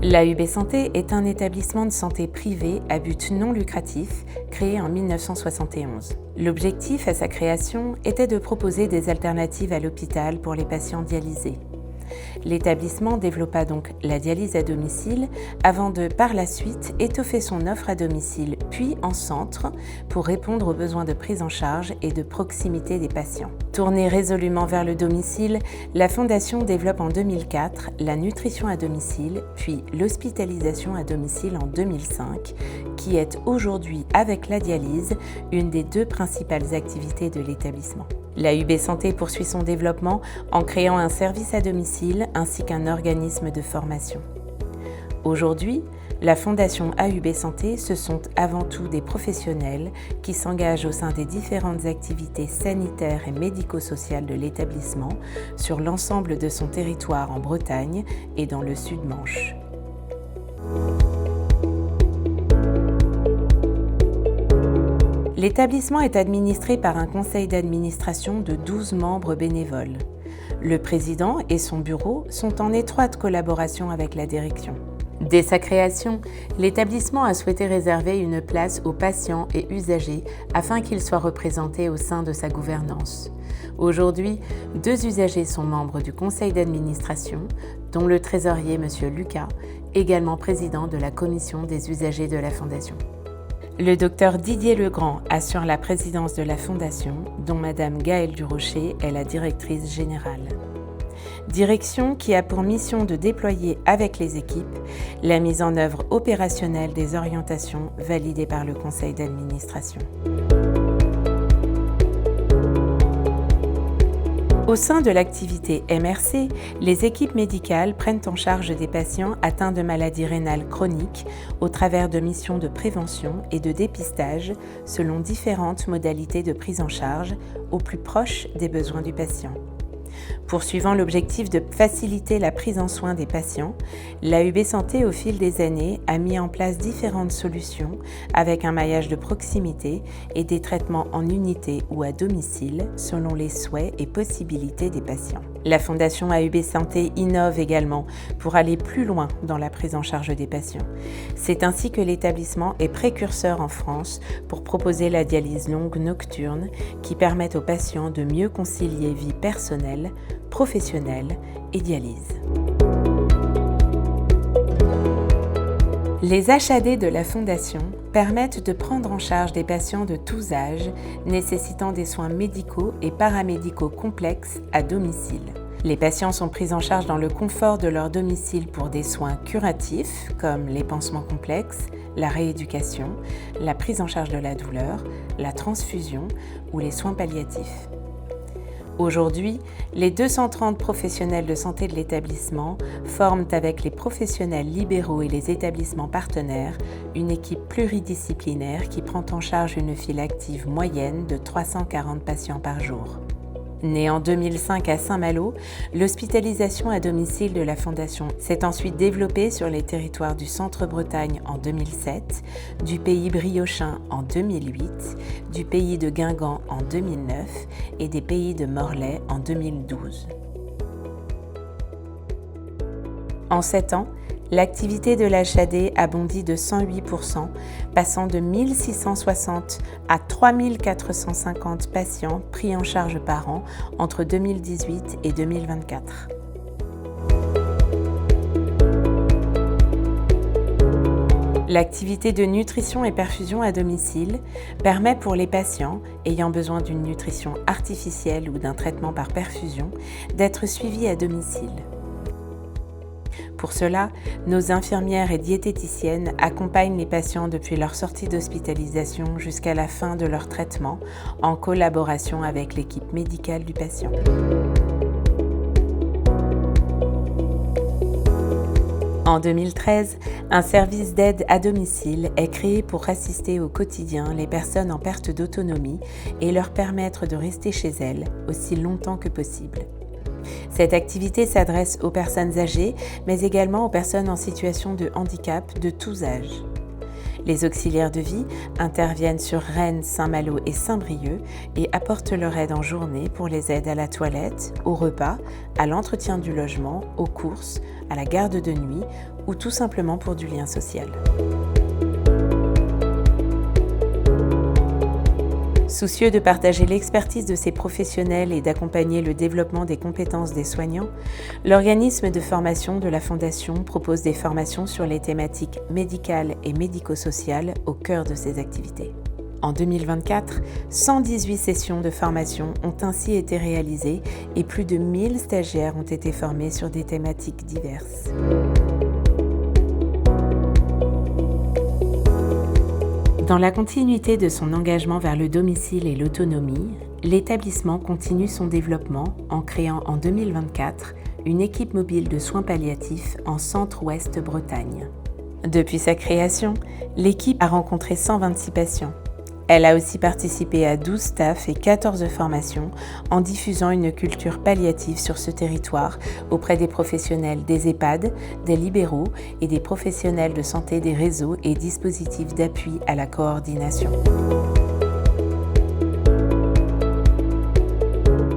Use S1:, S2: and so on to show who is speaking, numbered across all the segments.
S1: L'AUB Santé est un établissement de santé privé à but non lucratif créé en 1971. L'objectif à sa création était de proposer des alternatives à l'hôpital pour les patients dialysés. L'établissement développa donc la dialyse à domicile avant de, par la suite, étoffer son offre à domicile puis en centre pour répondre aux besoins de prise en charge et de proximité des patients. Tournée résolument vers le domicile, la Fondation développe en 2004 la nutrition à domicile puis l'hospitalisation à domicile en 2005, qui est aujourd'hui, avec la dialyse, une des deux principales activités de l'établissement. L'AUB Santé poursuit son développement en créant un service à domicile ainsi qu'un organisme de formation. Aujourd'hui, la Fondation AUB Santé, ce sont avant tout des professionnels qui s'engagent au sein des différentes activités sanitaires et médico-sociales de l'établissement sur l'ensemble de son territoire en Bretagne et dans le Sud-Manche. L'établissement est administré par un conseil d'administration de 12 membres bénévoles. Le président et son bureau sont en étroite collaboration avec la direction. Dès sa création, l'établissement a souhaité réserver une place aux patients et usagers afin qu'ils soient représentés au sein de sa gouvernance. Aujourd'hui, 2 usagers sont membres du conseil d'administration, dont le trésorier M. Lucas, également président de la commission des usagers de la Fondation. Le docteur Didier Legrand assure la présidence de la Fondation, dont Madame Gaëlle Durocher est la directrice générale. Direction qui a pour mission de déployer avec les équipes la mise en œuvre opérationnelle des orientations validées par le conseil d'administration. Au sein de l'activité MRC, les équipes médicales prennent en charge des patients atteints de maladies rénales chroniques au travers de missions de prévention et de dépistage selon différentes modalités de prise en charge au plus proche des besoins du patient. Poursuivant l'objectif de faciliter la prise en soin des patients, l'AUB Santé, au fil des années, a mis en place différentes solutions avec un maillage de proximité et des traitements en unité ou à domicile selon les souhaits et possibilités des patients. La Fondation AUB Santé innove également pour aller plus loin dans la prise en charge des patients. C'est ainsi que l'établissement est précurseur en France pour proposer la dialyse longue nocturne qui permet aux patients de mieux concilier vie personnelle, professionnelle et dialyse. Les HAD de la Fondation permettent de prendre en charge des patients de tous âges nécessitant des soins médicaux et paramédicaux complexes à domicile. Les patients sont pris en charge dans le confort de leur domicile pour des soins curatifs comme les pansements complexes, la rééducation, la prise en charge de la douleur, la transfusion ou les soins palliatifs. Aujourd'hui, les 230 professionnels de santé de l'établissement forment avec les professionnels libéraux et les établissements partenaires une équipe pluridisciplinaire qui prend en charge une file active moyenne de 340 patients par jour. Née en 2005 à Saint-Malo, l'hospitalisation à domicile de la Fondation s'est ensuite développée sur les territoires du Centre-Bretagne en 2007, du pays briochin en 2008, du pays de Guingamp en 2009 et des pays de Morlaix en 2012. En 7 ans, l'activité de l'HAD a bondi de 108%, passant de 1660 à 3450 patients pris en charge par an entre 2018 et 2024. L'activité de nutrition et perfusion à domicile permet pour les patients ayant besoin d'une nutrition artificielle ou d'un traitement par perfusion d'être suivis à domicile. Pour cela, nos infirmières et diététiciennes accompagnent les patients depuis leur sortie d'hospitalisation jusqu'à la fin de leur traitement en collaboration avec l'équipe médicale du patient. En 2013, un service d'aide à domicile est créé pour assister au quotidien les personnes en perte d'autonomie et leur permettre de rester chez elles aussi longtemps que possible. Cette activité s'adresse aux personnes âgées, mais également aux personnes en situation de handicap de tous âges. Les auxiliaires de vie interviennent sur Rennes, Saint-Malo et Saint-Brieuc et apportent leur aide en journée pour les aides à la toilette, au repas, à l'entretien du logement, aux courses, à la garde de nuit ou tout simplement pour du lien social. Soucieux de partager l'expertise de ces professionnels et d'accompagner le développement des compétences des soignants, l'organisme de formation de la Fondation propose des formations sur les thématiques médicales et médico-sociales au cœur de ses activités. En 2024, 118 sessions de formation ont ainsi été réalisées et plus de 1000 stagiaires ont été formés sur des thématiques diverses. Dans la continuité de son engagement vers le domicile et l'autonomie, l'établissement continue son développement en créant en 2024 une équipe mobile de soins palliatifs en Centre-Ouest Bretagne. Depuis sa création, l'équipe a rencontré 126 patients. Elle a aussi participé à 12 staffs et 14 formations en diffusant une culture palliative sur ce territoire auprès des professionnels des EHPAD, des libéraux et des professionnels de santé des réseaux et dispositifs d'appui à la coordination.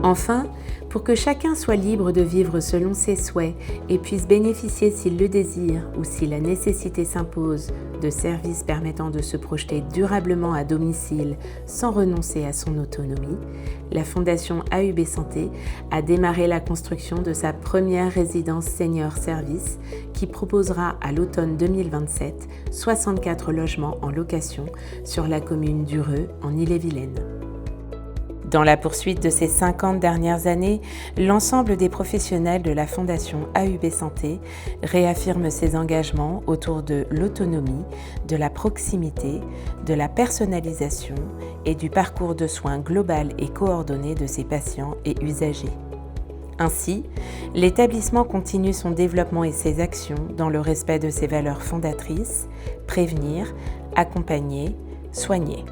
S1: Enfin, pour que chacun soit libre de vivre selon ses souhaits et puisse bénéficier s'il le désire ou si la nécessité s'impose de services permettant de se projeter durablement à domicile sans renoncer à son autonomie, la Fondation AUB Santé a démarré la construction de sa première résidence senior service qui proposera à l'automne 2027 64 logements en location sur la commune d'Ureux en Ille-et-Vilaine. Dans la poursuite de ces 50 dernières années, l'ensemble des professionnels de la Fondation AUB Santé réaffirment ses engagements autour de l'autonomie, de la proximité, de la personnalisation et du parcours de soins global et coordonné de ses patients et usagers. Ainsi, l'établissement continue son développement et ses actions dans le respect de ses valeurs fondatrices, prévenir, accompagner, soigner.